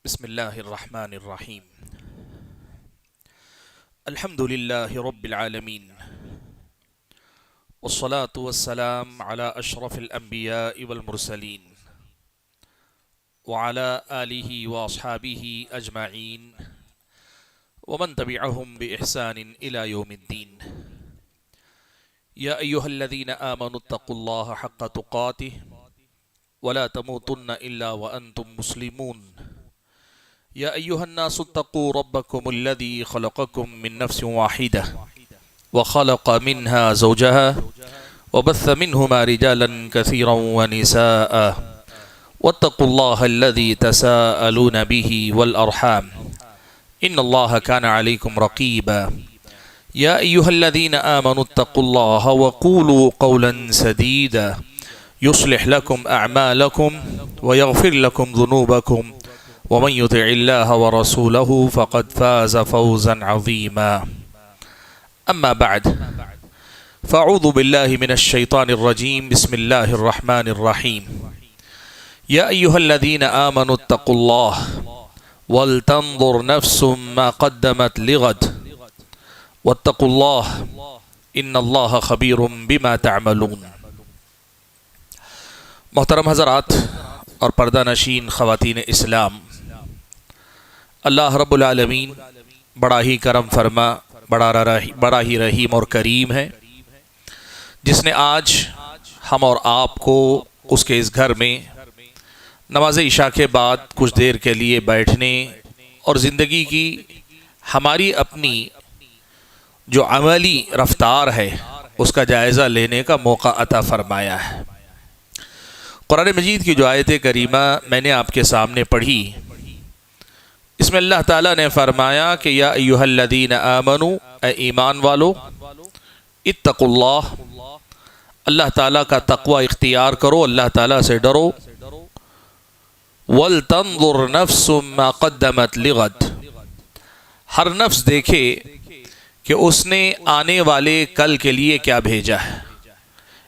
بسم الله الرحمن الرحيم. الحمد لله رب العالمين، والصلاة والسلام على أشرف الأنبياء والمرسلين وعلى آله وأصحابه أجمعين ومن تبعهم بإحسان إلى يوم الدين. يا أيها الذين آمنوا اتقوا الله حق تقاته ولا تموتن إلا وأنتم مسلمون. يا أيها الناس اتقوا ربكم الذي خلقكم من نفس واحدة وخلق منها زوجها وبث منهما رجالا كثيرا ونساء واتقوا الله الذي تساءلون به والأرحام إن الله كان عليكم رقيبا. يا أيها الذين آمنوا اتقوا الله وقولوا قولا سديدا يصلح لكم أعمالكم ويغفر لكم ذنوبكم ومن يطع الله ورسوله فقد فاز فوزا عظيما. أما بعد، فأعوذ بالله من الشيطان الرجيم. بسم الله الرحمن الرحيم. يا أيها الذين آمنوا اتقوا الله ولتنظر نفس ما قدمت لغد واتقوا الله إن الله خبير بما تعملون. محترم حضرات اور پردہ نشین خواتین اسلام، اللہ رب العالمین بڑا ہی کرم فرما، بڑا ہی رحیم اور کریم ہے، جس نے آج ہم اور آپ کو اس کے اس گھر میں نماز عشاء کے بعد کچھ دیر کے لیے بیٹھنے اور زندگی کی ہماری اپنی جو عملی رفتار ہے اس کا جائزہ لینے کا موقع عطا فرمایا ہے۔ قرآن مجید کی جو آیت کریمہ میں نے آپ کے سامنے پڑھی، اس میں اللہ تعالیٰ نے فرمایا کہ یا ایھا الذین آمنوا، اے ایمان والو، اتقوا اللہ، اللہ تعالیٰ کا تقوی اختیار کرو، اللہ تعالیٰ سے ڈرو، وَلْتَنظُرْ نَفْسٌ مَّا قَدَّمَتْ لِغَدٍ، ہر نفس دیکھے کہ اس نے آنے والے کل کے لیے کیا بھیجا ہے،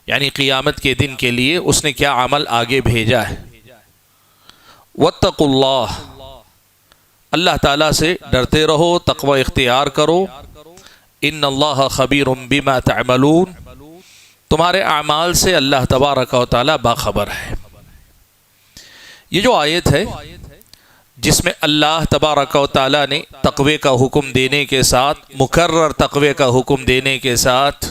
یعنی قیامت کے دن کے لیے اس نے کیا عمل آگے بھیجا ہے۔ وَاتَّقُوا اللَّهَ، اللہ تعالیٰ سے ڈرتے رہو، تقوی اختیار کرو، ان اللہ خبیر بما تعملون، تمہارے اعمال سے اللہ تبارک و تعالیٰ باخبر ہے۔ یہ جو آیت ہے جس میں اللہ تبارک و تعالیٰ نے تقوی کا حکم دینے کے ساتھ، مکرر تقوی کا حکم دینے کے ساتھ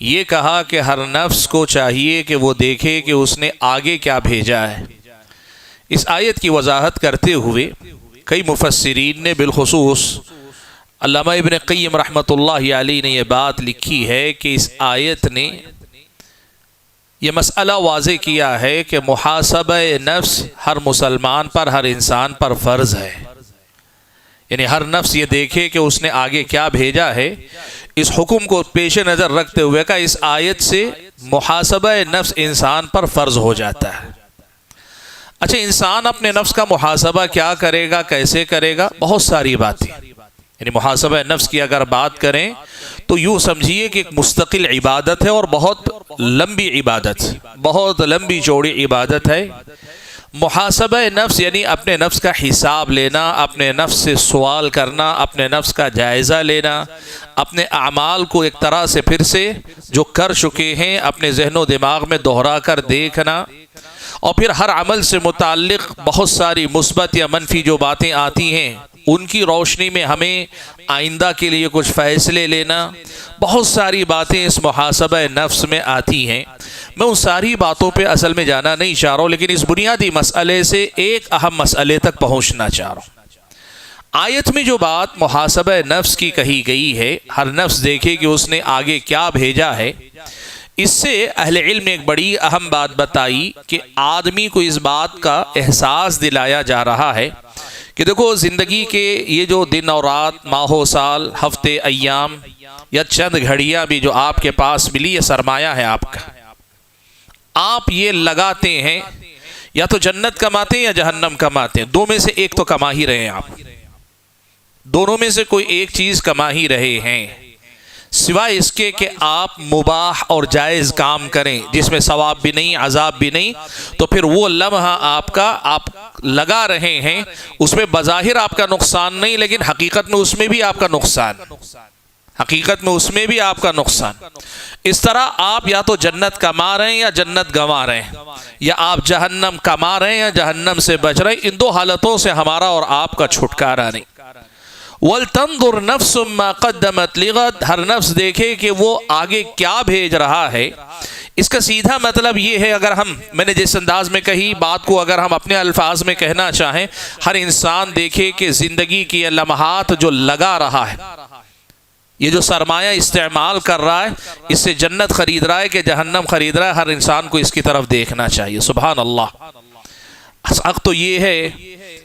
یہ کہا کہ ہر نفس کو چاہیے کہ وہ دیکھے کہ اس نے آگے کیا بھیجا ہے، اس آیت کی وضاحت کرتے ہوئے کئی مفسرین نے، بالخصوص علامہ ابن قیم رحمۃ اللہ علیہ نے یہ بات لکھی ہے کہ اس آیت نے یہ مسئلہ واضح کیا ہے کہ محاسبہ نفس ہر مسلمان پر، ہر انسان پر فرض ہے، یعنی ہر نفس یہ دیکھے کہ اس نے آگے کیا بھیجا ہے۔ اس حکم کو پیش نظر رکھتے ہوئے کہ اس آیت سے محاسبہ نفس انسان پر فرض ہو جاتا ہے۔ اچھا، انسان اپنے نفس کا محاسبہ کیا کرے گا، کیسے کرے گا؟ بہت ساری باتیں، یعنی محاسبہ نفس کی اگر بات کریں تو یوں سمجھیے کہ ایک مستقل عبادت ہے اور بہت لمبی عبادت، بہت لمبی چوڑی عبادت ہے۔ محاسبہ نفس یعنی اپنے نفس کا حساب لینا، اپنے نفس سے سوال کرنا، اپنے نفس کا جائزہ لینا، اپنے اعمال کو ایک طرح سے پھر سے جو کر چکے ہیں اپنے ذہن و دماغ میں دہرا کر دیکھنا، اور پھر ہر عمل سے متعلق بہت ساری مثبت یا منفی جو باتیں آتی ہیں ان کی روشنی میں ہمیں آئندہ کے لیے کچھ فیصلے لینا، بہت ساری باتیں اس محاسبہ نفس میں آتی ہیں۔ میں ان ساری باتوں پہ اصل میں جانا نہیں چاہ رہا ہوں، لیکن اس بنیادی مسئلے سے ایک اہم مسئلے تک پہنچنا چاہ رہا ہوں۔ آیت میں جو بات محاسبہ نفس کی کہی گئی ہے، ہر نفس دیکھے کہ اس نے آگے کیا بھیجا ہے، اس سے اہل علم نے ایک بڑی اہم بات بتائی کہ آدمی کو اس بات کا احساس دلایا جا رہا ہے کہ دیکھو، زندگی کے یہ جو دن اور رات، ماہ و سال، ہفتے، ایام یا چند گھڑیاں بھی جو آپ کے پاس ملی، یہ سرمایہ ہے آپ کا، آپ یہ لگاتے ہیں، یا تو جنت کماتے ہیں یا جہنم کماتے ہیں، دو میں سے ایک تو کما ہی رہے ہیں، آپ دونوں میں سے کوئی ایک چیز کما ہی رہے ہیں۔ سوائے اس کے کہ آپ مباح اور جائز کام کریں جس میں ثواب بھی نہیں عذاب بھی نہیں، تو پھر وہ لمحہ آپ لگا رہے ہیں اس میں بظاہر آپ کا نقصان نہیں، لیکن حقیقت میں اس میں بھی آپ کا نقصان، حقیقت میں اس میں بھی آپ کا نقصان۔ اس طرح آپ یا تو جنت کما رہے ہیں یا جنت گنوا رہے ہیں، یا آپ جہنم کما رہے ہیں یا جہنم سے بچ رہے ہیں۔ ان دو حالتوں سے ہمارا اور آپ کا چھٹکارا نہیں۔ وَلْتَنْظُرْ نَفْسٌ مَّا قَدَّمَتْ لِغَدٍ، ہر نفس دیکھے کہ وہ آگے کیا بھیج رہا ہے۔ اس کا سیدھا مطلب یہ ہے، اگر میں نے جس انداز میں کہی بات کو اگر ہم اپنے الفاظ میں کہنا چاہیں، ہر انسان دیکھے کہ زندگی کی لمحات جو لگا رہا ہے، یہ جو سرمایہ استعمال کر رہا ہے، اس سے جنت خرید رہا ہے کہ جہنم خرید رہا ہے، ہر انسان کو اس کی طرف دیکھنا چاہیے۔ سبحان اللہ۔ حق تو یہ ہے،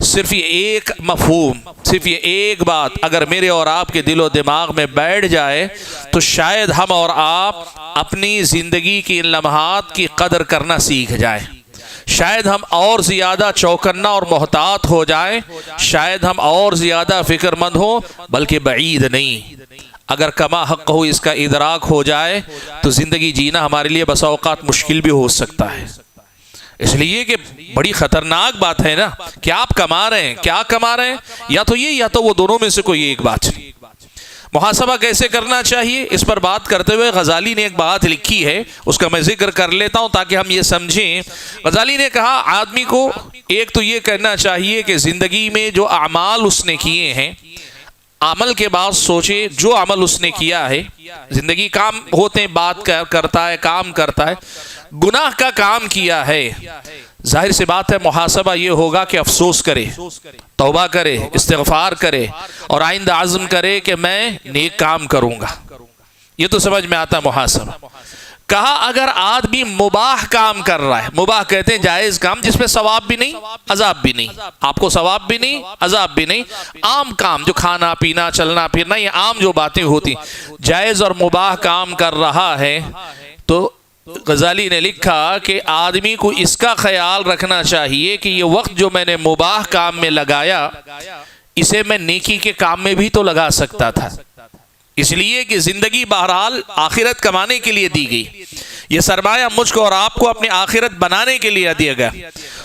صرف یہ ایک مفہوم، صرف یہ ایک بات اگر میرے اور آپ کے دل و دماغ میں بیٹھ جائے تو شاید ہم اور آپ اپنی زندگی کی ان لمحات کی قدر کرنا سیکھ جائیں، شاید ہم اور زیادہ چوکنا اور محتاط ہو جائیں، شاید ہم اور زیادہ فکر مند ہوں، بلکہ بعید نہیں۔ اگر کما حق ہو اس کا ادراک ہو جائے تو زندگی جینا ہمارے لیے بسا اوقات مشکل بھی ہو سکتا ہے۔ اس لیے کہ بڑی خطرناک بات ہے نا کہ آپ کما رہے ہیں، کیا کما رہے ہیں، یا تو یہ یا تو وہ، دونوں میں سے کوئی ایک بات نہیں۔ محاسبہ کیسے کرنا چاہیے، اس پر بات کرتے ہوئے غزالی نے ایک بات لکھی ہے، اس کا میں ذکر کر لیتا ہوں تاکہ ہم یہ سمجھیں۔ غزالی نے کہا آدمی کو ایک تو یہ کرنا چاہیے کہ زندگی میں جو اعمال اس نے کیے ہیں، عمل کے بعد سوچے جو عمل اس نے کیا ہے، زندگی کام ہوتے ہیں، بات کرتا ہے، کام کرتا ہے، گناہ کا کام کیا ہے، ظاہر سی بات ہے محاسبہ یہ ہوگا کہ افسوس کرے، توبہ کرے، استغفار کرے اور آئندہ عزم کرے کہ میں نیک کام کروں گا۔ یہ تو سمجھ میں آتا ہے محاسبہ۔ کہا اگر آدمی مباح کام کر رہا ہے، مباح کہتے ہیں جائز کام جس پہ ثواب بھی نہیں عذاب بھی نہیں، آپ کو ثواب بھی نہیں عذاب بھی نہیں، عام کام جو کھانا پینا چلنا پھرنا، یہ عام جو باتیں ہوتی، جائز اور مباح کام کر رہا ہے، تو غزالی نے لکھا کہ آدمی کو اس کا خیال رکھنا چاہیے کہ یہ وقت جو میں نے مباح کام میں لگایا، اسے میں نیکی کے کام میں بھی تو لگا سکتا تھا، اس لیے کہ زندگی بہرحال آخرت کمانے کے لیے دی گئی، یہ سرمایہ مجھ کو اور آپ کو اپنی آخرت بنانے کے لیے دیا گیا۔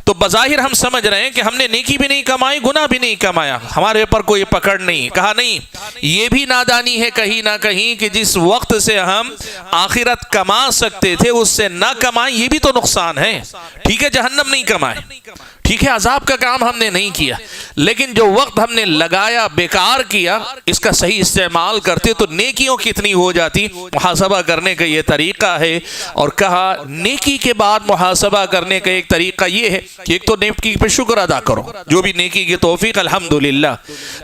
تو بظاہر ہم سمجھ رہے ہیں کہ ہم نے نیکی بھی نہیں کمائی، گناہ بھی نہیں کمایا، ہمارے اوپر کوئی پکڑ نہیں۔ کہا نہیں، یہ بھی نادانی ہے کہیں نہ کہیں کہ جس وقت سے ہم آخرت کما سکتے تھے اس سے نہ کمائیں، یہ بھی تو نقصان ہے۔ ٹھیک ہے جہنم نہیں کمائے، ٹھیک ہے عذاب کا کام ہم نے نہیں کیا، لیکن جو وقت ہم نے لگایا بیکار کیا، اس کا صحیح استعمال کرتے تو نیکیوں کتنی ہو جاتی۔ محاسبہ کرنے کا یہ طریقہ ہے، اور کہا نیکی کے بعد محاسبہ کرنے کا ایک طریقہ یہ ہے کہ ایک تو نیکی پہ شکر ادا کرو، جو بھی نیکی کی توفیق الحمدللہ،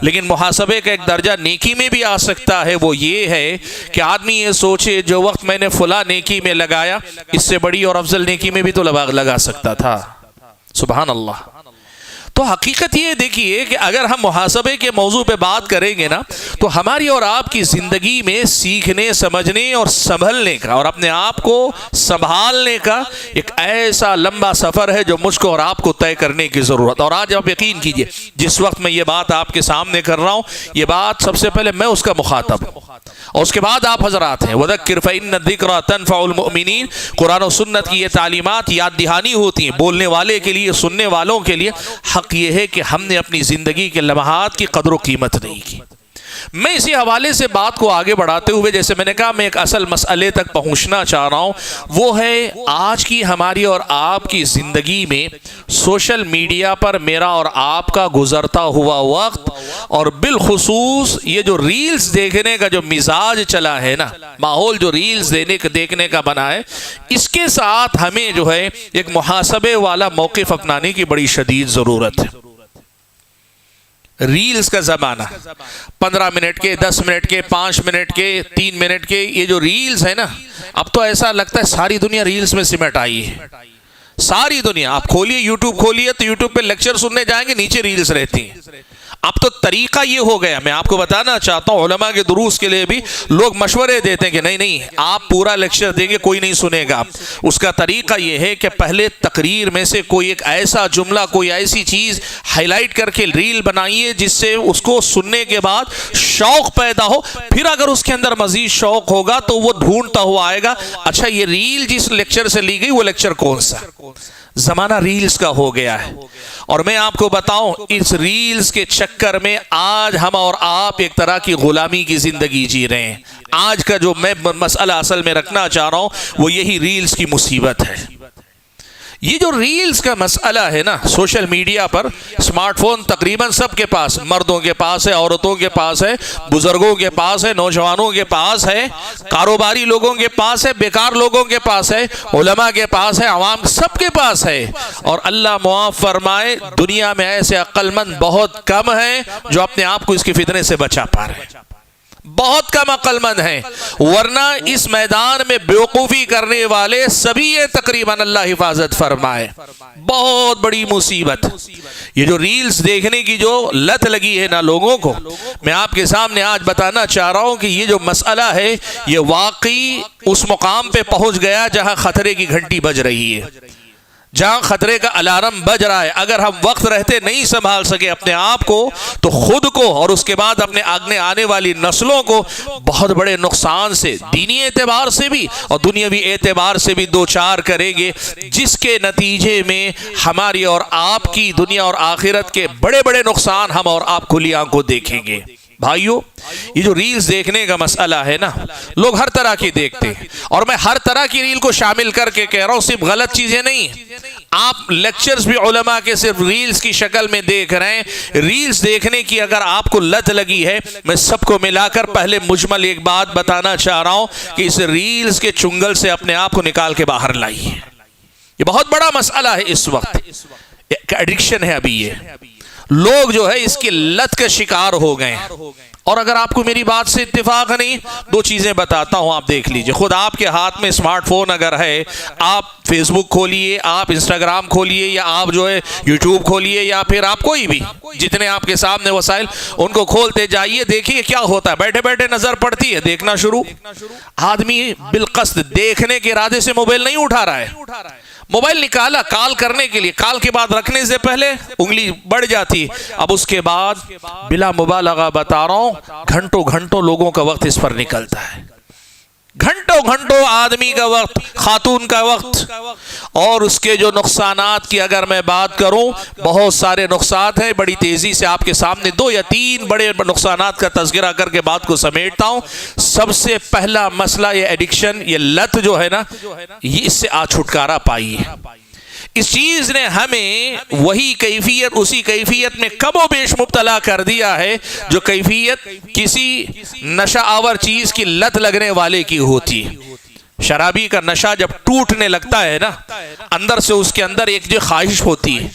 لیکن محاسبے کا ایک درجہ نیکی میں بھی آ سکتا ہے، وہ یہ ہے کہ آدمی یہ سوچے جو وقت میں نے فلاں نیکی میں لگایا، اس سے بڑی اور افضل نیکی میں بھی تو لگا سکتا تھا۔ سبحان اللہ۔ تو حقیقت یہ دیکھیے کہ اگر ہم محاسبے کے موضوع پہ بات کریں گے نا، تو ہماری اور آپ کی زندگی میں سیکھنے، سمجھنے اور سنبھلنے کا اور اپنے آپ کو سنبھالنے کا ایک ایسا لمبا سفر ہے جو مجھ کو اور آپ کو طے کرنے کی ضرورت۔ اور آج آپ یقین کیجئے جس وقت میں یہ بات آپ کے سامنے کر رہا ہوں، یہ بات سب سے پہلے میں اس کا مخاطب ہوں، اور اس کے بعد آپ حضرات ہیں۔ وَذَكِّرْ فَإِنَّ الذِّكْرَى تَنفَعُ الْمُؤْمِنِينَ، قرآن و سنت کی یہ تعلیمات یاد دہانی ہوتی ہیں بولنے والے کے لیے، سننے والوں کے لیے۔ حق یہ ہے کہ ہم نے اپنی زندگی کے لمحات کی قدر و قیمت نہیں کی۔ میں اسی حوالے سے بات کو آگے بڑھاتے ہوئے، جیسے میں نے کہا، میں ایک اصل مسئلے تک پہنچنا چاہ رہا ہوں، وہ ہے آج کی ہماری اور آپ کی زندگی میں سوشل میڈیا پر میرا اور آپ کا گزرتا ہوا وقت، اور بالخصوص یہ جو ریلز دیکھنے کا جو مزاج چلا ہے نا، ماحول جو ریلز دیکھنے کا بنا ہے، اس کے ساتھ ہمیں جو ہے ایک محاسبے والا موقف اپنانے کی بڑی شدید ضرورت ہے۔ ریلز کا زمانہ، 15 منٹ کے، 10 منٹ کے، 5 منٹ کے، 3 منٹ کے، یہ جو ریلز ہے نا، اب تو ایسا لگتا ہے ساری دنیا ریلز میں سمٹ آئی ہے، ساری دنیا آپ کھولیے، یوٹیوب کھولیے تو یوٹیوب پہ لیکچر سننے جائیں گے، نیچے ریلز رہتی ہیں۔ اب تو طریقہ یہ ہو گیا، میں آپ کو بتانا چاہتا ہوں، علماء کے دروس کے لیے بھی لوگ مشورے دیتے ہیں کہ نہیں آپ پورا لیکچر دیں گے کوئی نہیں سنے گا۔ اس کا طریقہ یہ ہے کہ پہلے تقریر میں سے کوئی ایک ایسا جملہ، کوئی ایسی چیز ہائی لائٹ کر کے ریل بنائیے جس سے اس کو سننے کے بعد شوق پیدا ہو، پھر اگر اس کے اندر مزید شوق ہوگا تو وہ ڈھونڈتا ہوا آئے گا، اچھا یہ ریل جس لیکچر سے لی گئی وہ لیکچر کون سا۔ زمانہ ریلز کا ہو گیا ہے، اور میں آپ کو بتاؤں اس ریلز کے چکر میں آج ہم اور آپ ایک طرح کی غلامی کی زندگی جی رہے ہیں۔ آج کا جو میں مسئلہ اصل میں رکھنا چاہ رہا ہوں وہ یہی ریلز کی مصیبت ہے۔ یہ جو ریلز کا مسئلہ ہے نا، سوشل میڈیا پر سمارٹ فون تقریباً سب کے پاس، مردوں کے پاس ہے، عورتوں کے پاس ہے، بزرگوں کے پاس ہے، نوجوانوں کے پاس ہے، کاروباری لوگوں کے پاس ہے، بیکار لوگوں کے پاس ہے، علماء کے پاس ہے، عوام سب کے پاس ہے۔ اور اللہ معاف فرمائے دنیا میں ایسے عقل مند بہت کم ہیں جو اپنے آپ کو اس کے فتنے سے بچا پا رہے ہیں، بہت کم عقل مند ہیں، ورنہ اس میدان میں بیوقوفی کرنے والے سبھی ہیں تقریباً، اللہ حفاظت فرمائے۔ بہت بڑی مصیبت یہ جو ریلز دیکھنے کی جو لت لگی ہے نا لوگوں کو، میں آپ کے سامنے آج بتانا چاہ رہا ہوں کہ یہ جو مسئلہ ہے یہ واقعی اس مقام پہ پہنچ گیا جہاں خطرے کی گھنٹی بج رہی ہے، جہاں خطرے کا الارم بج رہا ہے۔ اگر ہم وقت رہتے نہیں سنبھال سکے اپنے آپ کو تو خود کو اور اس کے بعد اپنے آنے والی نسلوں کو بہت بڑے نقصان سے، دینی اعتبار سے بھی اور دنیاوی اعتبار سے بھی دوچار کریں گے، جس کے نتیجے میں ہماری اور آپ کی دنیا اور آخرت کے بڑے بڑے نقصان ہم اور آپ کھلی آنکھوں دیکھیں گے۔ بھائیو، یہ جو ریلز دیکھنے کا مسئلہ ہے نا، لوگ ہر طرح کی دیکھتے ہیں، اور میں ہر طرح کی ریل کو شامل کر کے کہہ رہا ہوں، صرف غلط چیزیں نہیں، آپ لیکچرز بھی علماء کے صرف ریلز کی شکل میں دیکھ رہے ہیں۔ ریلز دیکھنے کی اگر آپ کو لت لگی ہے، میں سب کو ملا کر پہلے مجمل ایک بات بتانا چاہ رہا ہوں کہ اس ریلز کے چنگل سے اپنے آپ کو نکال کے باہر لائیے۔ یہ بہت بڑا مسئلہ ہے، اس وقت ایک ایڈکشن ہے، ابھی یہ لوگ جو ہے اس کی لت کا شکار ہو گئے ہیں۔ اور اگر آپ کو میری بات سے اتفاق نہیں، دو چیزیں بتاتا ہوں، آپ دیکھ لیجئے۔ خود آپ کے ہاتھ میں سمارٹ فون اگر ہے، آپ فیس بک کھولیے، آپ انسٹاگرام کھولیے، یا آپ جو ہے یوٹیوب کھولیے، یا پھر آپ کوئی بھی جتنے آپ کے سامنے وسائل ان کو کھولتے جائیے، دیکھیے کیا ہوتا ہے۔ بیٹھے بیٹھے نظر پڑتی ہے، دیکھنا شروع۔ آدمی بالقصد دیکھنے کے ارادے سے موبائل نہیں اٹھا رہا ہے، موبائل نکالا کال کرنے کے لیے، کال کے بعد رکھنے سے پہلے انگلی بڑھ جاتی، اب اس کے بعد بلا مبالغہ بتا رہا ہوں گھنٹوں گھنٹوں لوگوں کا وقت اس پر نکلتا ہے، گھنٹوں گھنٹوں آدمی کا وقت، خاتون کا وقت۔ اور اس کے جو نقصانات کی اگر میں بات کروں، بہت سارے نقصانات ہیں، بڑی تیزی سے آپ کے سامنے 2 یا 3 بڑے نقصانات کا تذکرہ کر کے بات کو سمیٹتا ہوں۔ سب سے پہلا مسئلہ یہ ایڈکشن، یہ لت جو ہے نا، یہ اس سے چھٹکارا پائیے۔ اس چیز نے ہمیں وہی کیفیت، اسی کیفیت میں کم و بیش مبتلا کر دیا ہے جو کیفیت کسی نشہ آور چیز کی لت لگنے والے کی ہوتی۔ شرابی کا نشہ جب ٹوٹنے لگتا ہے نا، اندر سے اس کے اندر ایک جو خواہش ہوتی ہے،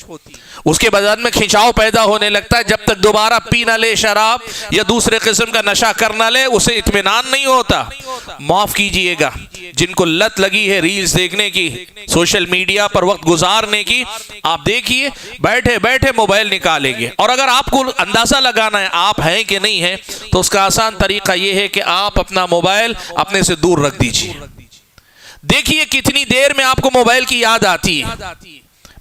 اس کے بدن میں کھنچاؤ پیدا ہونے لگتا ہے، جب تک دوبارہ پی نہ لے شراب یا دوسرے قسم کا نشہ کر نہ لے اسے اطمینان نہیں ہوتا۔ معاف کیجئے گا، جن کو لت لگی ہے ریلز دیکھنے کی، سوشل میڈیا پر وقت گزارنے کی، آپ دیکھیے بیٹھے بیٹھے موبائل نکالیں گے، اور اگر آپ کو اندازہ لگانا ہے آپ ہیں کہ نہیں ہیں تو اس کا آسان طریقہ یہ ہے کہ آپ اپنا موبائل اپنے سے دور رکھ دیجئے۔ دیکھیے کتنی دیر میں آپ کو موبائل کی یاد آتی ہے،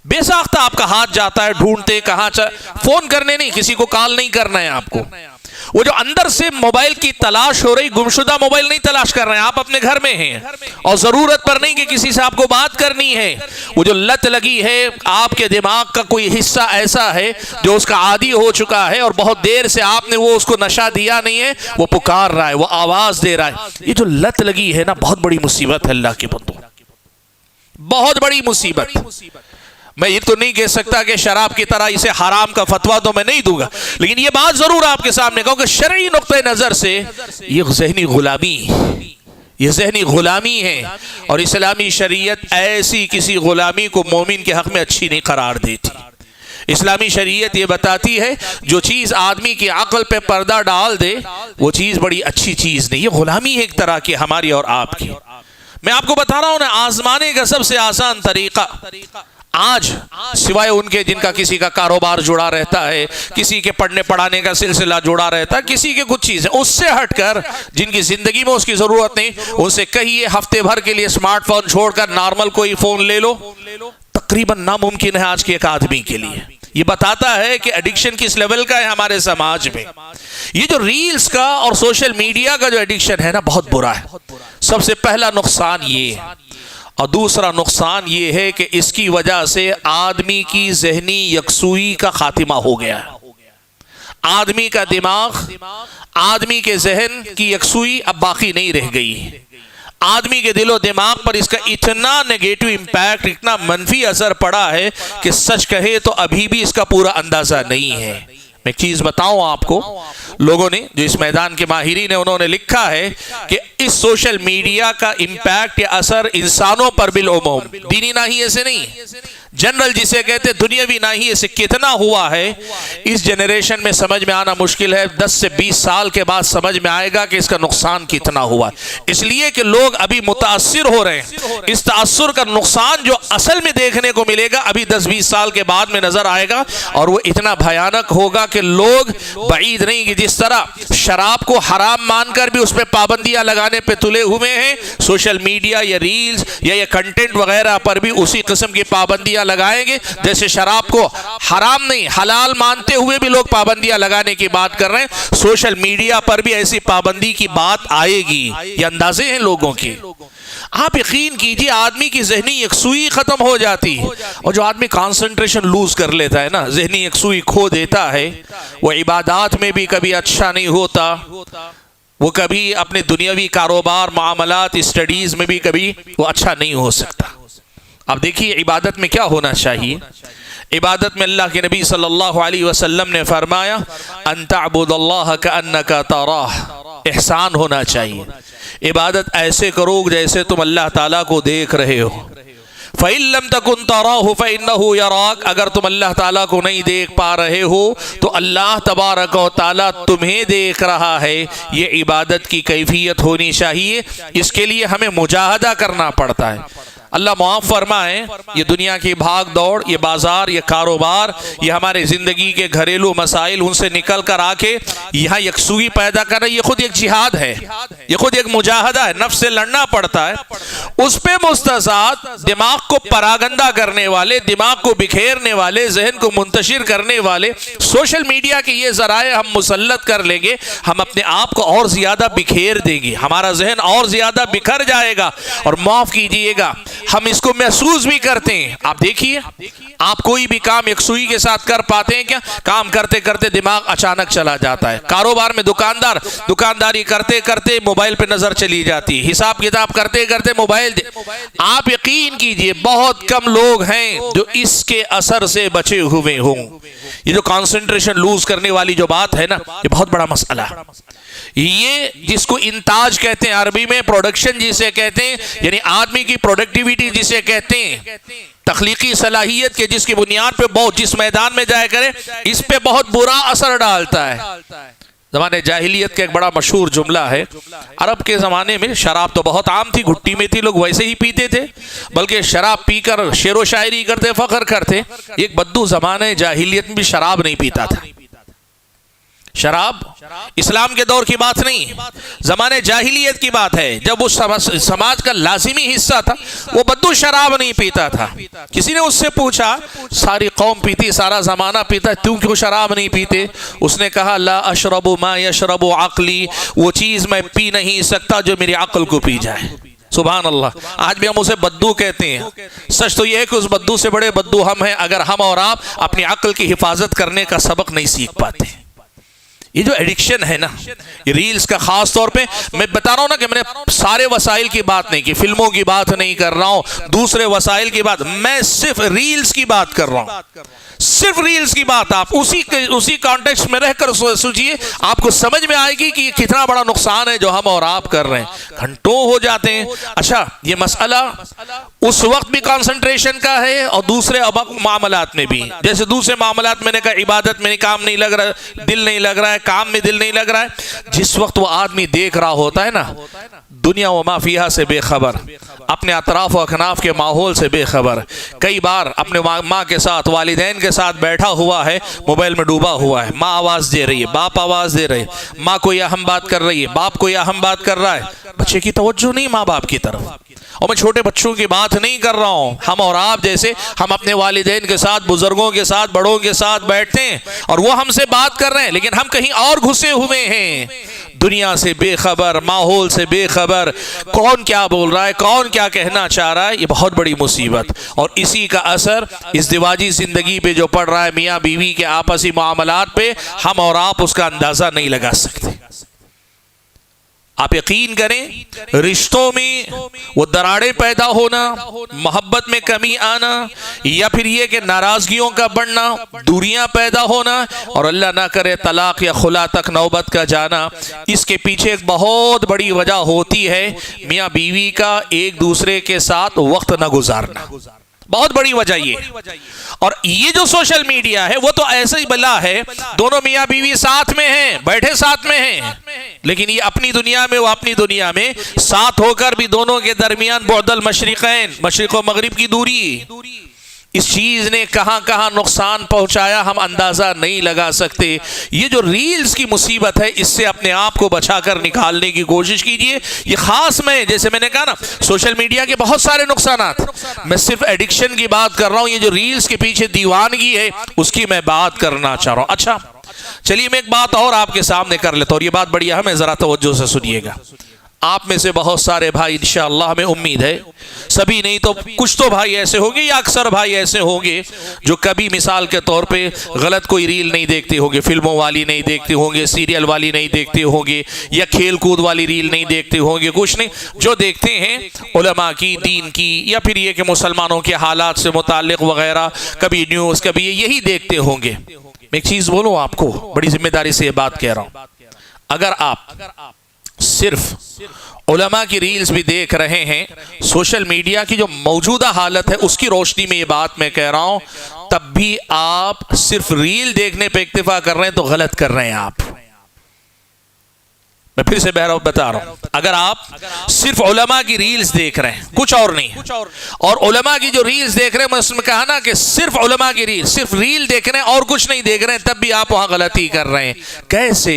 بے ساختہ آپ کا ہاتھ جاتا ہے ڈھونڈتے، کہاں فون کرنے نہیں، کسی کو کال نہیں کرنا ہے آپ کو، وہ جو اندر سے موبائل کی تلاش ہو رہی، گمشدہ موبائل نہیں تلاش کر رہے ہیں، آپ اپنے گھر میں ہیں اور ضرورت پر نہیں کہ کسی سے آپ کو بات کرنی ہے، وہ جو لت لگی ہے، آپ کے دماغ کا کوئی حصہ ایسا ہے جو اس کا عادی ہو چکا ہے اور بہت دیر سے آپ نے وہ اس کو نشہ دیا نہیں ہے، وہ پکار رہا ہے، وہ آواز دے رہا ہے۔ یہ جو لت لگی ہے نا، بہت بڑی مصیبت ہے اللہ کے بندو، بہت بڑی مصیبت۔ میں یہ تو نہیں کہہ سکتا کہ شراب کی طرح اسے حرام کا فتویٰ تو میں نہیں دوں گا، لیکن یہ بات ضرور آپ کے سامنے کہوں کہ شرعی نقطہ نظر سے یہ ذہنی غلامی ہے، اور اسلامی شریعت ایسی کسی غلامی کو مومن کے حق میں اچھی نہیں قرار دیتی۔ اسلامی شریعت یہ بتاتی ہے جو چیز آدمی کی عقل پہ پردہ ڈال دے وہ چیز بڑی اچھی چیز نہیں، یہ غلامی ہے ایک طرح کی ہماری اور آپ کی۔ میں آپ کو بتا رہا ہوں نا، آزمانے کا سب سے آسان طریقہ آج سوائے ان کے جن کا کسی کا کاروبار جڑا رہتا ہے، کسی کے پڑھنے پڑھانے کا سلسلہ جڑا رہتا ہے، کسی کے کچھ چیزیں، اس سے ہٹ کر جن کی زندگی میں اس کی ضرورت نہیں، ان سے کہیے ہفتے بھر کے لیے اسمارٹ فون چھوڑ کر نارمل کوئی فون لے لو، تقریباً ناممکن ہے آج کے ایک آدمی کے لیے۔ یہ بتاتا ہے کہ ایڈکشن کس لیول کا ہے ہمارے سماج میں۔ یہ جو ریلز کا اور سوشل میڈیا کا جو ایڈکشن ہے نا، بہت برا ہے۔ سب سے پہلا نقصان یہ ہے، اور دوسرا نقصان یہ ہے کہ اس کی وجہ سے آدمی کی ذہنی یکسوئی کا خاتمہ ہو گیا ہے۔ آدمی کا دماغ، آدمی کے ذہن کی یکسوئی اب باقی نہیں رہ گئی۔ آدمی کے دل و دماغ پر اس کا اتنا نیگیٹو امپیکٹ، اتنا منفی اثر پڑا ہے کہ سچ کہے تو ابھی بھی اس کا پورا اندازہ نہیں ہے۔ میں ایک چیز بتاؤں آپ کو، لوگوں نے جو اس میدان کے ماہرین ہیں انہوں نے لکھا ہے کہ اس سوشل میڈیا کا امپیکٹ یا اثر انسانوں پر بالعموم، دینی ناحیے سے نہیں، جنرل جسے کہتے دنیاوی ناحیے سے کتنا ہوا ہے، اس جنریشن میں سمجھ میں آنا مشکل ہے۔ 10 سے 20 سال کے بعد سمجھ میں آئے گا کہ اس کا نقصان کتنا ہوا، اس لیے کہ لوگ ابھی متاثر ہو رہے ہیں۔ اس تاثر کا نقصان جو اصل میں دیکھنے کو ملے گا ابھی 10-20 سال کے بعد میں نظر آئے گا، اور وہ اتنا بھیانک ہوگا کہ لوگ بعید نہیں کہ جس طرح شراب کو حرام مان کر بھی اس پہ پابندیاں لگانے پہ تلے ہوئے ہیں، سوشل میڈیا یا ریلز یا یہ کنٹینٹ وغیرہ پر بھی اسی قسم کی پابندیاں لگائیں گے۔ جیسے شراب کو حرام نہیں حلال مانتے ہوئے بھی لوگ پابندیاں لگانے کی بات کر رہے ہیں، سوشل میڈیا پر بھی ایسی پابندی کی بات آئے گی۔ یہ اندازے ہیں لوگوں کے۔ آپ یقین کیجئے آدمی کی ذہنی یکسوئی ختم ہو جاتی ہے، اور جو آدمی کانسنٹریشن لوز کر لیتا ہے نا، ذہنی یکسوئی کھو دیتا ہے، وہ عبادات میں بھی کبھی اچھا نہیں ہوتا، وہ کبھی اپنے دنیاوی کاروبار، معاملات، اسٹڈیز میں بھی کبھی وہ اچھا نہیں ہو سکتا۔ اب دیکھیے عبادت میں کیا ہونا چاہیے۔ عبادت میں اللہ کے نبی صلی اللہ علیہ وسلم نے فرمایا ان تعبد اللہ کأنک تراہ، احسان ہونا چاہیے۔ عبادت ایسے کرو جیسے تم اللہ تعالیٰ کو دیکھ رہے ہو۔ فَإِن لَمْ تَكُنْ تَرَاهُ فَإِنَّهُ يَرَاكَ، اگر تم اللہ تعالیٰ کو نہیں دیکھ پا رہے ہو تو اللہ تبارک و تعالیٰ تمہیں دیکھ رہا ہے۔ یہ عبادت کی کیفیت ہونی چاہیے، اس کے لیے ہمیں مجاہدہ کرنا پڑتا ہے۔ اللہ معاف فرمائے، یہ دنیا کی بھاگ دوڑ، یہ بازار، یہ کاروبار، یہ ہمارے زندگی کے گھریلو مسائل، ان سے نکل کر آ کے یہاں یکسوئی پیدا کرنا، یہ خود ایک جہاد ہے، یہ خود ایک مجاہدہ ہے، نفس سے لڑنا پڑتا ہے۔ اس پہ مستضاد دماغ کو پراگندہ کرنے والے، دماغ کو بکھیرنے والے، ذہن کو منتشر کرنے والے سوشل میڈیا کے یہ ذرائع ہم مسلط کر لیں گے، ہم اپنے آپ کو اور زیادہ بکھیر دیں گے، ہمارا ذہن اور زیادہ بکھر جائے گا۔ اور معاف کیجئے گا، ہم اس کو محسوس بھی کرتے ہیں۔ آپ دیکھیے، آپ کوئی بھی کام یکسوئی کے ساتھ کر پاتے ہیں کیا؟ کام کرتے کرتے دماغ اچانک چلا جاتا ہے۔ کاروبار میں دکانداری کرتے کرتے موبائل پہ نظر چلی جاتی ہے، حساب کتاب کرتے کرتے موبائل آپ یقین کیجئے بہت کم لوگ ہیں جو اس کے اثر سے بچے ہوئے ہوں۔ یہ جو کانسنٹریشن لوز کرنے والی جو بات ہے نا، یہ بہت بڑا مسئلہ ہے۔ یہ جس کو انتاج کہتے ہیں عربی میں، پروڈکشن جسے کہتے ہیں، یعنی آدمی کی پروڈکٹیویٹی جسے کہتے ہیں، تخلیقی صلاحیت کے جس کی بنیاد پہ بہت جس میدان میں جائے کرے، اس پہ بہت برا اثر ڈالتا ہے۔ زمانے جاہلیت کا ایک بڑا مشہور جملہ ہے، عرب کے زمانے میں شراب تو بہت عام تھی، گھٹی میں تھی، لوگ ویسے ہی پیتے تھے، بلکہ شراب پی کر شعر و شاعری کرتے، فخر کرتے۔ ایک بدو زمانے جاہلیت میں بھی شراب نہیں پیتا تھا۔ شراب اسلام کے دور کی بات نہیں، زمانے جاہلیت کی بات ہے، جب وہ سماج کا لازمی حصہ تھا، وہ بدو شراب نہیں پیتا تھا۔ کسی نے اس سے پوچھا، ساری قوم پیتی، سارا زمانہ پیتا، تم کیوں شراب نہیں پیتے؟ اس نے کہا لا اشرب ما یشرب عقلی، وہ چیز میں پی نہیں سکتا جو میری عقل کو پی جائے۔ سبحان اللہ، آج بھی ہم اسے بدو کہتے ہیں، سچ تو یہ ہے کہ اس بدو سے بڑے بدو ہم ہیں اگر ہم اور آپ اپنی عقل کی حفاظت کرنے کا سبق نہیں سیکھ پاتے۔ یہ جو ایڈکشن ہے نا، یہ ریلز کا خاص طور پہ، میں بتا رہا ہوں نا کہ میں نے سارے وسائل کی بات نہیں کی، فلموں کی بات نہیں کر رہا ہوں، دوسرے وسائل کی بات، میں صرف ریلز کی بات کر رہا ہوں، صرف ریلز کی بات۔ آپ اسی کانٹیکسٹ میں رہ کر سوچئے، آپ کو سمجھ میں آئے گی کہ یہ کتنا بڑا نقصان ہے جو ہم اور آپ کر رہے ہیں، گھنٹوں ہو جاتے ہیں۔ اچھا، یہ مسئلہ اس وقت بھی کانسنٹریشن کا ہے اور دوسرے معاملات میں بھی، جیسے دوسرے معاملات میں نے کہا عبادت میں کام نہیں لگ رہا، دل نہیں لگ رہا ہے، کام میں دل نہیں لگ رہا ہے، جس وقت وہ آدمی دیکھ رہا ہوتا ہے نا، دنیا و ما فیہا سے بے خبر، اپنے اطراف و اکناف کے ماحول سے بے خبر، کئی بار اپنے ماں کے ساتھ، والدین کے ساتھ بیٹھا ہوا ہے، موبائل میں ڈوبا ہوا ہے، ماں آواز دے رہی ہے، باپ آواز دے رہے ہیں، ماں کوئی اہم بات کر رہی ہے، باپ کوئی اہم بات کر رہا ہے، بچے کی توجہ نہیں ماں باپ کی طرف۔ اور میں چھوٹے بچوں کی بات نہیں کر رہا ہوں، ہم اور آپ جیسے ہم اپنے والدین کے ساتھ، بزرگوں کے ساتھ، بڑوں کے ساتھ بیٹھتے ہیں اور وہ ہم سے بات کر رہے ہیں، لیکن ہم کہیں اور گھسے ہوئے ہیں، دنیا سے بے خبر، ماحول سے بے خبر، کون کیا بول رہا ہے، کون کیا کہنا چاہ رہا ہے، یہ بہت بڑی مصیبت۔ اور اسی کا اثر ازدواجی زندگی پہ جو پڑ رہا ہے، میاں بیوی کے آپسی معاملات پہ، ہم اور آپ اس کا اندازہ نہیں لگا سکتے۔ آپ یقین کریں، رشتوں میں وہ دراڑیں پیدا ہونا، محبت میں کمی آنا، یا پھر یہ کہ ناراضگیوں کا بڑھنا، دوریاں پیدا ہونا، اور اللہ نہ کرے طلاق یا خلا تک نوبت کا جانا، اس کے پیچھے ایک بہت بڑی وجہ ہوتی ہے میاں بیوی کا ایک دوسرے کے ساتھ وقت نہ گزارنا۔ بہت بڑی وجہ یہ۔ اور یہ جو سوشل میڈیا ہے وہ تو ایسا ہی بلا ہے، دونوں میاں بیوی ساتھ میں ہیں، بیٹھے ساتھ میں ہیں، لیکن یہ اپنی دنیا میں، وہ اپنی دنیا میں، ساتھ ہو کر بھی دونوں کے درمیان بعد المشرقین، مشرق و مغرب کی دوری۔ اس چیز نے کہاں کہاں نقصان پہنچایا ہم اندازہ نہیں لگا سکتے۔ یہ جو ریلز کی مصیبت ہے، اس سے اپنے آپ کو بچا کر نکالنے کی کوشش کیجئے۔ یہ خاص میں، جیسے میں نے کہا نا، سوشل میڈیا کے بہت سارے نقصانات، میں صرف ایڈکشن کی بات کر رہا ہوں، یہ جو ریلز کے پیچھے دیوانگی ہے اس کی میں بات کرنا چاہ رہا ہوں۔ اچھا چلیے میں ایک بات اور آپ کے سامنے کر لیتا ہوں، اور یہ بات بڑی اہم ہے، ذرا توجہ سے سنیے گا۔ آپ میں سے بہت سارے بھائی، انشاءاللہ ہمیں امید ہے، سبھی نہیں تو کچھ تو بھائی ایسے ہوں گے یا اکثر بھائی ایسے ہوں گے جو کبھی مثال کے طور پہ غلط کوئی ریل نہیں دیکھتے ہوں گے، فلموں والی نہیں دیکھتے ہوں گے، سیریل والی نہیں دیکھتے ہوں گے، یا کھیل کود والی ریل نہیں دیکھتے ہوں گے، کچھ نہیں، جو دیکھتے ہیں علماء کی، دین کی، یا پھر یہ کہ مسلمانوں کے حالات سے متعلق وغیرہ، کبھی نیوز، کبھی یہی دیکھتے ہوں گے۔ میں ایک چیز بولوں آپ کو، بڑی ذمہ داری سے یہ بات کہہ رہا ہوں، اگر آپ صرف علماء کی ریلز بھی دیکھ رہے ہیں، سوشل میڈیا کی جو موجودہ حالت ہے اس کی روشنی میں یہ بات میں کہہ رہا ہوں، تب بھی آپ صرف ریل دیکھنے پہ اکتفا کر رہے ہیں تو غلط کر رہے ہیں آپ۔ میں پھر سے بہرحال بتا رہا ہوں، اگر آپ صرف علماء کی ریلز دیکھ رہے ہیں، کچھ اور نہیں، اور علماء کی جو ریلز دیکھ رہے ہیں، میں اس میں کہا نا کہ صرف علماء کی ریل، صرف ریل دیکھ رہے ہیں اور کچھ نہیں دیکھ رہے ہیں، تب بھی آپ وہاں غلطی کر رہے ہیں۔ کیسے؟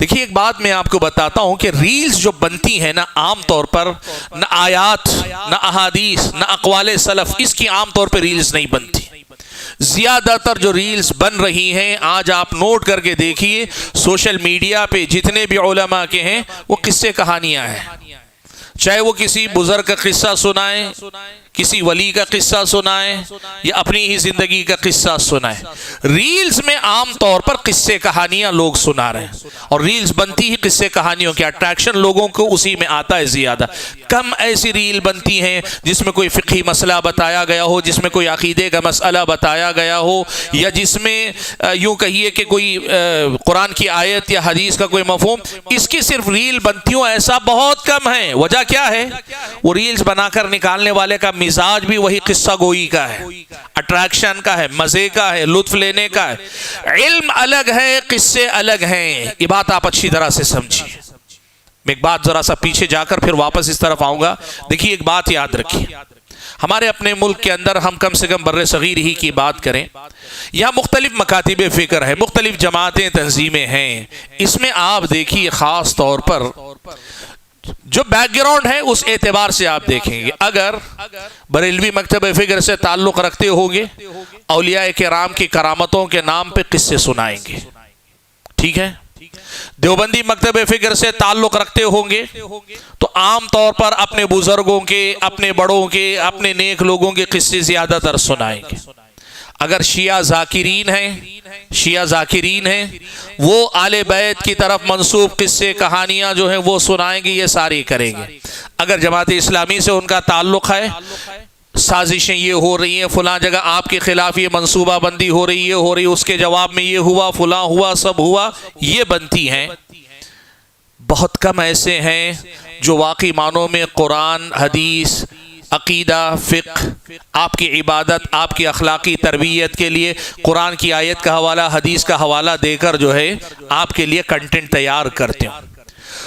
دیکھیے ایک بات میں آپ کو بتاتا ہوں کہ ریلز جو بنتی ہیں نا، عام طور پر نہ آیات، نہ احادیث، نہ اقوال سلف، اس کی عام طور پہ ریلز نہیں بنتی۔ زیادہ تر جو ریلز بن رہی ہیں، آج آپ نوٹ کر کے دیکھیے، سوشل میڈیا پہ جتنے بھی علماء کے ہیں وہ قصے کہانیاں ہیں، چاہے وہ کسی بزرگ کا قصہ سنائیں، کسی ولی کا قصہ سنائیں، یا اپنی ہی زندگی کا قصہ سنائیں۔ ریلز میں عام طور پر قصے کہانیاں لوگ سنا رہے ہیں، اور ریلز بنتی ہی قصے کہانیوں کے، اٹریکشن لوگوں کو اسی میں آتا ہے زیادہ۔ کم ایسی ریل بنتی ہیں جس میں کوئی فقہی مسئلہ بتایا گیا ہو، جس میں کوئی عقیدے کا مسئلہ بتایا گیا ہو، یا جس میں یوں کہیے کہ کوئی قرآن کی آیت یا حدیث کا کوئی مفہوم، اس کی صرف ریل بنتی ہوں، ایسا بہت کم ہے۔ وجہ کیا ہے؟ وہ ریلز بنا کر نکالنے والے کا مزاج بھی وہی قصہ گوئی کا ہے، اٹریکشن کا ہے، مزے کا ہے، لطف لینے کا ہے۔ علم الگ ہے، قصے الگ ہیں، یہ بات آپ اچھی طرح سے سمجھیے۔ میں ایک بات ذرا سا پیچھے جا کر پھر واپس اس طرف آؤں گا۔ دیکھیے ایک بات یاد رکھیے، ہمارے اپنے ملک کے اندر ہم کم سے کم بر صغیر ہی کی بات کریں، یہاں مختلف مکاتب فکر ہے، مختلف جماعتیں، تنظیمیں ہیں۔ اس میں آپ دیکھیے خاص طور پر جو بیک گراؤنڈ ہے اس اعتبار سے آپ دیکھیں گے، اگر بریلوی مکتب فکر سے تعلق رکھتے ہوں گے، اولیاء کرام کی کرامتوں کے نام پہ قصے سنائیں گے، ٹھیک ہے؟ دیوبندی مکتب فکر سے تعلق رکھتے ہوں گے تو عام طور پر اپنے بزرگوں کے، اپنے بڑوں کے، اپنے نیک لوگوں کے قصے زیادہ تر سنائیں گے۔ اگر شیعہ ذاکرین ہیں وہ آل بیت کی طرف منسوب قصے کہانیاں جو ہیں وہ سنائیں گے، یہ ساری کریں گے۔ اگر جماعت اسلامی سے ان کا تعلق ہے، سازشیں یہ ہو رہی ہیں، فلاں جگہ آپ کے خلاف یہ منصوبہ بندی ہو رہی، یہ ہو رہی، اس کے جواب میں یہ ہوا، فلاں ہوا، سب ہوا، یہ بنتی ہیں۔ بہت کم ایسے ہیں جو واقعی معنوں میں قرآن، حدیث، عقیدہ، فقہ، آپ کی عبادت، آپ کی اخلاقی تربیت کے لیے قرآن کی آیت کا حوالہ، حدیث کا حوالہ دے کر جو ہے آپ کے لیے کنٹینٹ تیار کرتے ہیں۔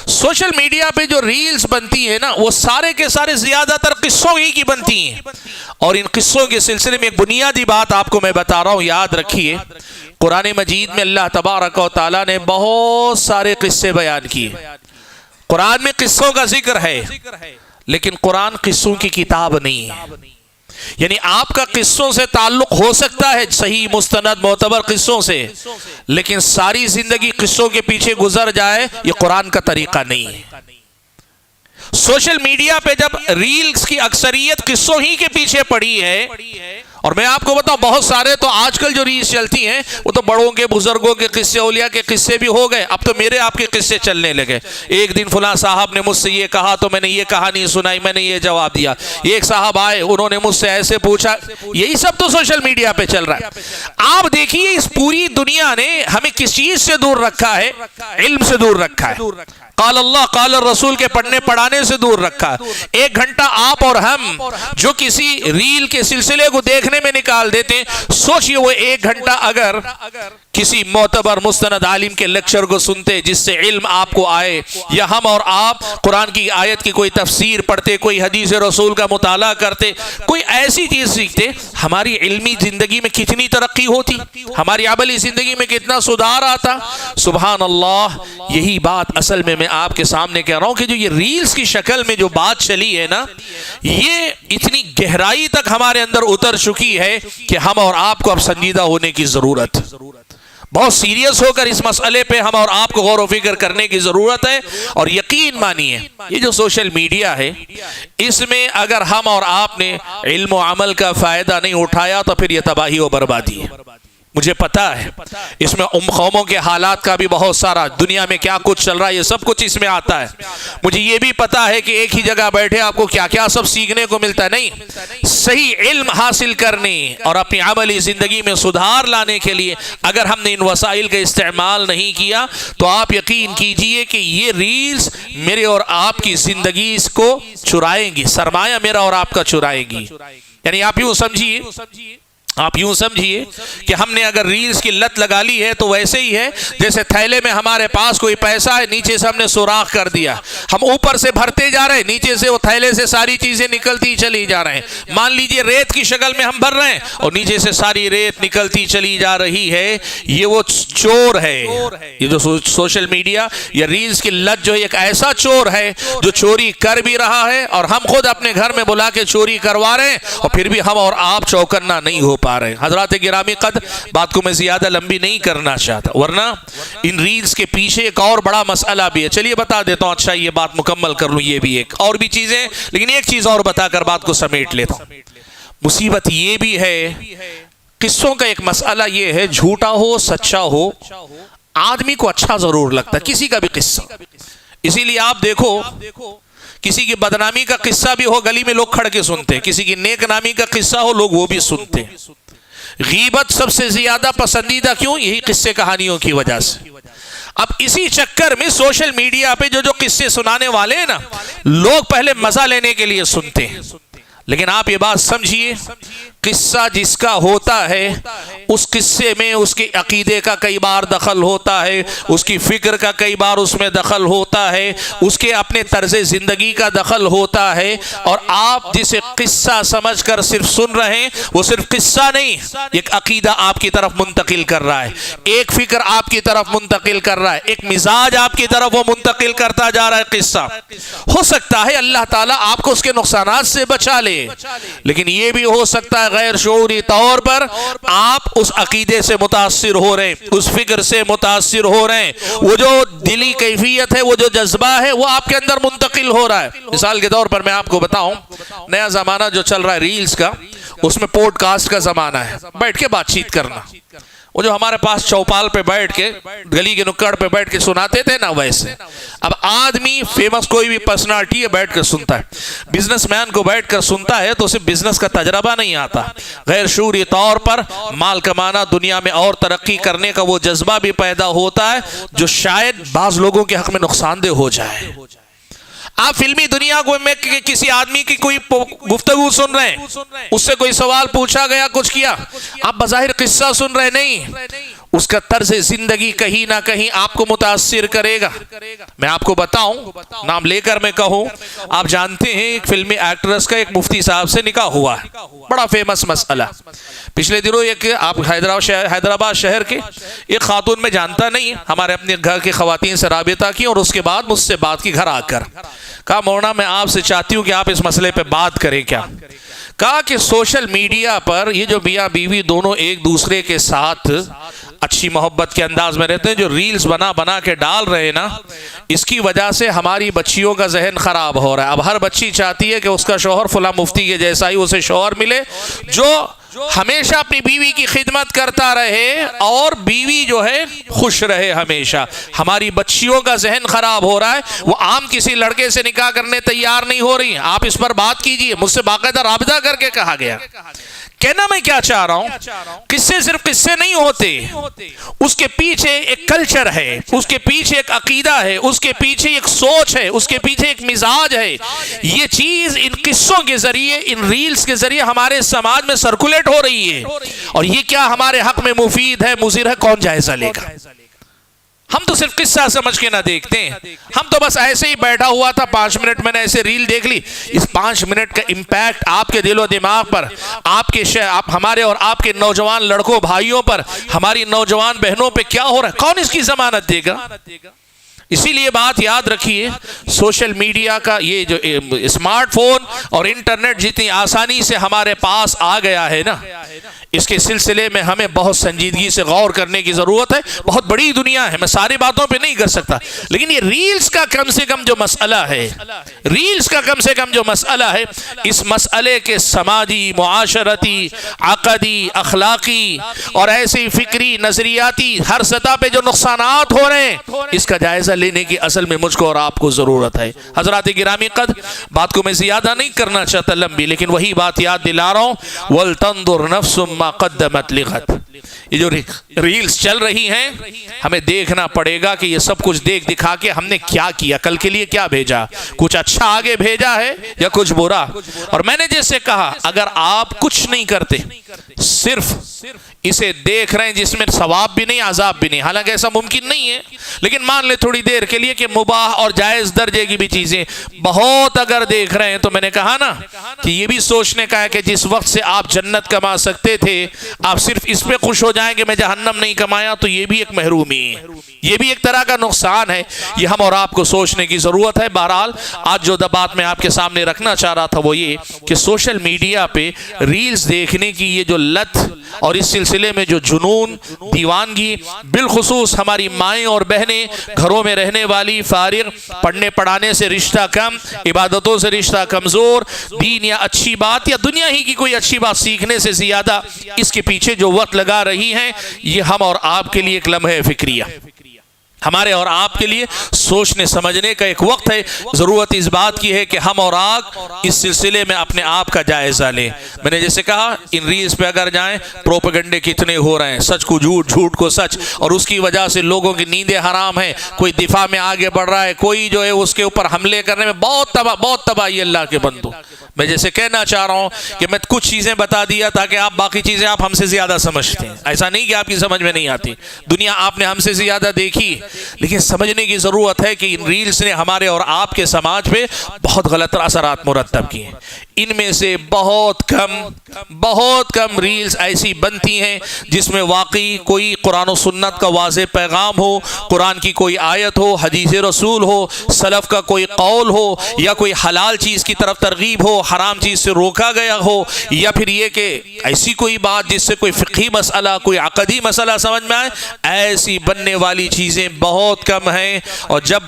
سوشل میڈیا پہ جو ریلز بنتی ہیں نا وہ سارے کے سارے زیادہ تر قصوں ہی کی بنتی ہیں، اور ان قصوں کے سلسلے میں ایک بنیادی بات آپ کو میں بتا رہا ہوں، یاد رکھیے، قرآن مجید میں اللہ تبارک و تعالیٰ نے بہت سارے قصے بیان کیے۔ قرآن میں قصوں کا ذکر ہے، لیکن قرآن قصوں کی کتاب نہیں ہے، یعنی آپ کا قصوں سے تعلق ہو سکتا ہے، صحیح مستند معتبر قصوں سے، لیکن ساری زندگی قصوں کے پیچھے گزر جائے، یہ قرآن کا طریقہ نہیں ہے۔ سوشل میڈیا پہ جب ریلز کی اکثریت قصوں ہی کے پیچھے پڑی ہے، اور میں آپ کو بتاؤں بہت سارے تو آج کل جو ریلز چلتی ہیں وہ تو بڑوں کے بزرگوں کے قصے، اولیاء کے قصے بھی ہو گئے، اب تو میرے آپ کے قصے چلنے لگے۔ ایک دن فلاں صاحب نے مجھ سے یہ کہا تو میں نے یہ کہانی سنائی، میں نے یہ جواب دیا، ایک صاحب آئے انہوں نے مجھ سے ایسے پوچھا، یہی سب تو سوشل میڈیا پہ چل رہا ہے۔ آپ دیکھیے اس پوری دنیا نے ہمیں کس چیز سے دور رکھا ہے؟ علم سے دور رکھا ہے، قال اللہ قال الرسول کے پڑھنے پڑھانے سے دور رکھا۔ ایک گھنٹہ آپ اور ہم جو کسی ریل کے سلسلے کو دیکھنے میں نکال دیتے ہیں، سوچئے وہ ایک گھنٹہ اگر کسی معتبر مستند عالم کے لیکچر کو سنتے جس سے علم آپ کو آئے، یا ہم اور آپ قرآن کی آیت کی کوئی تفسیر پڑھتے، کوئی حدیث رسول کا مطالعہ کرتے، کوئی ایسی چیز سیکھتے، ہماری علمی زندگی میں کتنی ترقی ہوتی، ہماری عملی زندگی میں کتنا سدھار آتا۔ سبحان اللہ، یہی بات اصل میں آپ کے سامنے کہہ رہا ہوں کہ جو یہ ریلز کی شکل میں جو بات چلی ہے نا، یہ اتنی گہرائی تک ہمارے اندر اتر چکی ہے کہ ہم اور آپ کو اب سنجیدہ ہونے کی ضرورت، بہت سیریس ہو کر اس مسئلے پہ ہم اور آپ کو غور و فکر کرنے کی ضرورت ہے۔ اور یقین مانیے یہ جو سوشل میڈیا ہے، اس میں اگر ہم اور آپ نے علم و عمل کا فائدہ نہیں اٹھایا تو پھر یہ تباہی و بربادی ہے۔ مجھے پتا ہے اس میں قوموں کے حالات کا بھی بہت سارا، دنیا میں کیا کچھ چل رہا ہے یہ سب کچھ اس میں آتا ہے۔ مجھے یہ بھی پتا ہے کہ ایک ہی جگہ بیٹھے آپ کو کیا کیا سب سیکھنے کو ملتا ہے، نہیں، صحیح علم حاصل کرنے اور اپنی عملی زندگی میں سدھار لانے کے لیے اگر ہم نے ان وسائل کا استعمال نہیں کیا تو آپ یقین کیجئے کہ یہ ریلز میرے اور آپ کی زندگی کو چرائیں گی، سرمایہ میرا اور آپ کا چرائیں گی۔ یعنی آپ یوں سمجھیے کہ ہم نے اگر ریلز کی لت لگا لی ہے تو ویسے ہی ہے جیسے تھیلے میں ہمارے پاس کوئی پیسہ ہے، نیچے سے ہم نے سوراخ کر دیا، ہم اوپر سے بھرتے جا رہے ہیں، نیچے سے وہ تھیلے سے ساری چیزیں نکلتی چلی جا رہے ہیں۔ مان لیجئے ریت کی شکل میں ہم بھر رہے ہیں اور نیچے سے ساری ریت نکلتی چلی جا رہی ہے، یہ وہ چور ہے۔ یہ جو سوشل میڈیا یا ریلز کی لت جو ایک ایسا چور ہے جو چوری کر بھی رہا ہے اور ہم خود اپنے گھر میں بلا کے چوری کروا رہے ہیں، اور پھر بھی ہم اور آپ چوکنا نہیں ہو پا رہے ہیں۔ حضرات گرامی قدر، بات کو میں زیادہ لمبی نہیں کرنا چاہتا، ورنہ ان ریلز کے پیچھے ایک اور بڑا مسئلہ بھی ہے، چلیے بتا دیتا ہوں، اچھا یہ بات مکمل کر لوں، یہ بھی ایک اور بھی چیزیں، لیکن ایک چیز اور بتا کر بات کو سمیٹ لیتا ہوں۔ مصیبت یہ بھی ہے، قصوں کا ایک مسئلہ یہ ہے، جھوٹا ہو سچا ہو آدمی کو اچھا ضرور لگتا ہے کسی کا بھی قصہ، اسی لیے آپ دیکھو کسی کی بدنامی کا قصہ بھی ہو گلی میں لوگ کھڑ کے سنتے ہیں، کسی کی نیک نامی کا قصہ ہو لوگ وہ بھی سنتے ہیں۔ غیبت سب سے زیادہ پسندیدہ کیوں؟ یہی قصے کہانیوں کی وجہ سے۔ اب اسی چکر میں سوشل میڈیا پہ جو قصے سنانے والے ہیں نا، لوگ پہلے مزہ لینے کے لیے سنتے ہیں، لیکن آپ یہ بات سمجھیے، قصہ جس کا ہوتا ہے اس قصے میں اس کے عقیدے کا کئی بار دخل ہوتا ہے، اس کی فکر کا کئی بار اس میں دخل ہوتا ہے، اس کے اپنے طرز زندگی کا دخل ہوتا ہے، اور آپ جسے قصہ سمجھ کر صرف سن رہے ہیں وہ صرف قصہ نہیں، ایک عقیدہ آپ کی طرف منتقل کر رہا ہے، ایک فکر آپ کی طرف منتقل کر رہا ہے، ایک مزاج آپ کی طرف وہ منتقل کرتا جا رہا ہے۔ قصہ ہو سکتا ہے اللہ تعالیٰ آپ کو اس کے نقصانات سے بچا لے، لیکن یہ بھی ہو سکتا ہے غیر شعوری طور پر آپ اس عقیدے سے متاثر ہو رہے ہیں، اس فکر سے متاثر ہو رہے ہیں، وہ جو دلی کیفیت ہے، وہ جو جذبہ ہے وہ آپ کے اندر منتقل ہو رہا ہے۔ مثال کے طور پر میں آپ کو بتاؤں، نیا زمانہ جو چل رہا ہے ریلز کا، اس میں پوڈ کاسٹ کا زمانہ ہے، بیٹھ کے بات چیت کرنا، وہ جو ہمارے پاس چوپال پہ بیٹھ کے گلی کے نکڑ پہ بیٹھ کے سناتے تھے نا، ویسے اب آدمی فیمس کوئی بھی پرسنالٹی ہے بیٹھ کر سنتا ہے، بزنس مین کو بیٹھ کر سنتا ہے تو صرف بزنس کا تجربہ نہیں آتا، غیر شعوری طور پر مال کمانا، دنیا میں اور ترقی کرنے کا وہ جذبہ بھی پیدا ہوتا ہے جو شاید بعض لوگوں کے حق میں نقصان دہ ہو جائے۔ آپ فلمی دنیا کو میں کسی آدمی کی کوئی گفتگو سن رہے ہیں، اس سے کوئی سوال پوچھا گیا، کچھ کیا، آپ بظاہر قصہ سن رہے نہیں، اس کا طرز زندگی کہیں نہ کہیں آپ کو متاثر کرے گا۔ میں آپ کو بتاؤں، نام لے کر میں کہوں، آپ جانتے ہیں ایک فلمی ایکٹریس کا ایک مفتی صاحب سے نکاح ہوا ہے، بڑا فیمس مسئلہ۔ پچھلے دنوں ایک آپ حیدرآباد شہر کے ایک خاتون میں جانتا نہیں، ہمارے اپنے گھر کی خواتین سے رابطہ کی اور اس کے بعد مجھ سے بات کی گھر آ کر، کہا مولانا میں آپ سے چاہتی ہوں کہ آپ اس مسئلے پہ بات کریں کیا؟ کہا کہ سوشل میڈیا پر یہ جو میاں بیوی دونوں ایک دوسرے کے ساتھ اچھی محبت کے انداز میں رہتے ہیں، جو ریلز بنا بنا کے ڈال رہے ہیں نا، اس کی وجہ سے ہماری بچیوں کا ذہن خراب ہو رہا ہے۔ اب ہر بچی چاہتی ہے کہ اس کا شوہر فلاں مفتی کے جیسا ہی اسے شوہر ملے جو ہمیشہ اپنی بیوی کی خدمت کرتا رہے اور بیوی جو ہے خوش رہے ہمیشہ۔ ہماری بچیوں کا ذہن خراب ہو رہا ہے، وہ عام کسی لڑکے سے نکاح کرنے تیار نہیں ہو رہی ہیں۔ آپ اس پر بات کیجئے، مجھ سے باقاعدہ رابطہ کر کے کہا گیا۔ کہنا میں کیا چاہ رہا ہوں، قصے صرف قصے نہیں ہوتے، اس کے پیچھے ایک کلچر ہے، اس کے پیچھے ایک عقیدہ ہے، اس کے پیچھے ایک سوچ ہے، اس کے پیچھے ایک مزاج ہے۔ یہ چیز ان قصوں کے ذریعے، ان ریلز کے ذریعے ہمارے سماج میں سرکولیٹ ہو رہی ہے، اور یہ کیا ہمارے حق میں مفید ہے مضر ہے، کون جائزہ لے گا؟ ہم تو صرف قصہ سمجھ کے نہ دیکھتے ہیں، ہم تو بس ایسے ہی بیٹھا ہوا تھا، 5 منٹ میں نے ایسے ریل دیکھ لی، اس 5 منٹ کا امپیکٹ آپ کے دل و دماغ پر، ہمارے اور آپ کے نوجوان لڑکوں بھائیوں پر، ہماری نوجوان بہنوں پہ کیا ہو رہا ہے، کون اس کی ضمانت دے گا؟ اسی لیے بات یاد رکھیے، سوشل میڈیا کا یہ جو اسمارٹ فون اور انٹرنیٹ جتنی آسانی سے ہمارے پاس آ گیا ہے نا، اس کے سلسلے میں ہمیں بہت سنجیدگی سے غور کرنے کی ضرورت ہے۔ بہت بڑی دنیا ہے، میں ساری باتوں پہ نہیں کر سکتا، لیکن یہ ریلز کا کم سے کم جو مسئلہ ہے، ریلز کا کم سے کم جو مسئلہ ہے، اس مسئلے کے سماجی، معاشرتی، عقدی، اخلاقی اور ایسی فکری، نظریاتی ہر سطح پہ جو نقصانات ہو رہے ہیں، اس کا جائزہ لینے کی اصل میں مجھ کو اور آپ کو ضرورت ہے۔ حضرات گرامی قدر، بات کو میں زیادہ نہیں کرنا چاہتا لمبی، لیکن وہی بات یاد دلا رہا ہوں، وَلْتَنْظُرْ نَفْسٌ مَا قَدَّمَتْ لِغَدٍ۔ یہ جو ریلز چل رہی ہیں، ہمیں دیکھنا پڑے گا کہ یہ سب کچھ دیکھ دکھا کے ہم نے کیا کیا، کل کے لیے کیا بھیجا، کچھ اچھا آگے بھیجا ہے یا کچھ برا۔ اور میں نے جیسے کہا، اگر آپ کچھ نہیں کرتے، صرف اسے دیکھ رہے ہیں جس میں ثواب بھی نہیں عذاب بھی نہیں، حالانکہ ایسا ممکن نہیں ہے، لیکن مان لے تھوڑی دیر کے لیے کہ مباح اور جائز درجے کی بھی چیزیں بہت اگر دیکھ رہے ہیں، تو میں نے کہا نا کہ یہ بھی سوچنے کا ہے کہ جس وقت سے آپ جنت کما سکتے تھے، آپ صرف اس پہ خوش ہو جائیں کہ میں جہنم نہیں کمایا، تو یہ بھی ایک محرومی ہے، یہ بھی ایک طرح کا نقصان ہے۔ یہ ہم اور آپ کو سوچنے کی ضرورت ہے۔ بہرحال آج جو بات میں آپ کے سامنے رکھنا چاہ رہا تھا وہ یہ کہ سوشل میڈیا پہ ریلز دیکھنے کی یہ جو لت اور اس سلسلے میں جو جنون، دیوانگی، بالخصوص ہماری مائیں اور بہنیں گھروں میں رہنے والی، فارغ، پڑھنے پڑھانے سے رشتہ کم، عبادتوں سے رشتہ کمزور، دین یا اچھی بات یا دنیا ہی کی کوئی اچھی بات سیکھنے سے زیادہ اس کے پیچھے جو وقت لگا رہی ہیں، یہ ہم اور آپ کے لیے ایک لمحہ فکریہ، ہمارے اور آپ کے لیے سوچنے سمجھنے کا ایک وقت ہے۔ ضرورت اس بات کی ہے کہ ہم اور آپ اس سلسلے میں اپنے آپ کا جائزہ لیں۔ میں نے جیسے کہا، ان ریلز پہ اگر جائیں، پروپیگنڈے کتنے ہو رہے ہیں، سچ کو جھوٹ، جھوٹ کو سچ، اور اس کی وجہ سے لوگوں کی نیندیں حرام ہیں، کوئی دفاع میں آگے بڑھ رہا ہے، کوئی جو ہے اس کے اوپر حملے کرنے میں بہت تباہی اللہ کے بندو۔ میں جیسے کہنا چاہ رہا ہوں کہ میں کچھ چیزیں بتا دیا تاکہ آپ باقی چیزیں آپ ہم سے زیادہ سمجھتے ہیں، ایسا نہیں کہ آپ کی سمجھ میں نہیں آتی، دنیا آپ نے ہم سے زیادہ دیکھی، لیکن سمجھنے کی ضرورت ہے کہ ان ریلز نے ہمارے اور آپ کے سماج پہ بہت غلط اثرات مرتب کیے ہیں۔ ان میں سے بہت کم ریلز ایسی بنتی ہیں جس میں واقعی کوئی قرآن و سنت کا واضح پیغام ہو، قرآن کی کوئی آیت ہو، حدیث رسول ہو، سلف کا کوئی قول ہو، یا کوئی حلال چیز کی طرف ترغیب ہو، حرام چیز سے روکا گیا ہو، یا پھر یہ کہ ایسی کوئی بات جس سے کوئی فقہی مسئلہ، کوئی عقدی مسئلہ سمجھ میں آئے، ایسی بننے والی چیزیں بہت کم ہیں۔ اور جب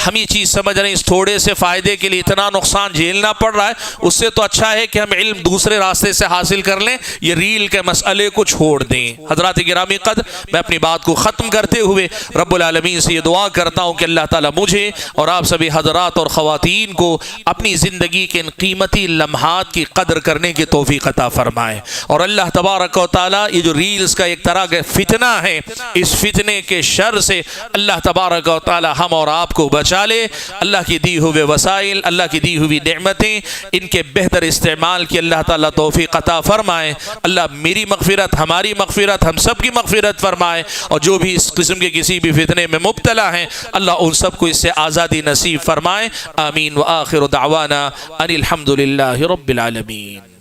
ہم یہ چیز سمجھ رہے ہیں اس تھوڑے سے فائدے کے لیے اتنا نقصان جھیلنا پڑ رہا ہے، اس سے تو اچھا ہے کہ ہم علم دوسرے راستے سے حاصل کر لیں، یہ ریل کے مسئلے کو چھوڑ دیں۔ حضرات گرامی قدر، میں اپنی بات کو ختم کرتے ہوئے رب العالمین سے یہ دعا کرتا ہوں کہ اللہ تعالیٰ مجھے اور آپ سبھی حضرات اور خواتین کو اپنی زندگی کے ان قیمتی لمحات کی قدر کرنے کی توفیق عطا فرمائے، اور اللہ تبارک و تعالیٰ یہ جو ریلز کا ایک طرح کا فتنہ ہے، اس فتنے کے شر سے اللہ تبارک و تعالیٰ ہم اور آپ کو بچا لے۔ اللہ کی دی ہوئے وسائل، اللہ کی دی ہوئی نعمتیں، ان کے بہتر استعمال کی اللہ تعالیٰ توفیق عطا فرمائے۔ اللہ میری مغفرت، ہماری مغفرت، ہم سب کی مغفرت فرمائے، اور جو بھی اس قسم کے کسی بھی فتنے میں مبتلا ہیں اللہ ان سب کو اس سے آزادی نصیب فرمائے۔ آمین۔ وآخر دعوانا ان الحمد للہ رب العالمین۔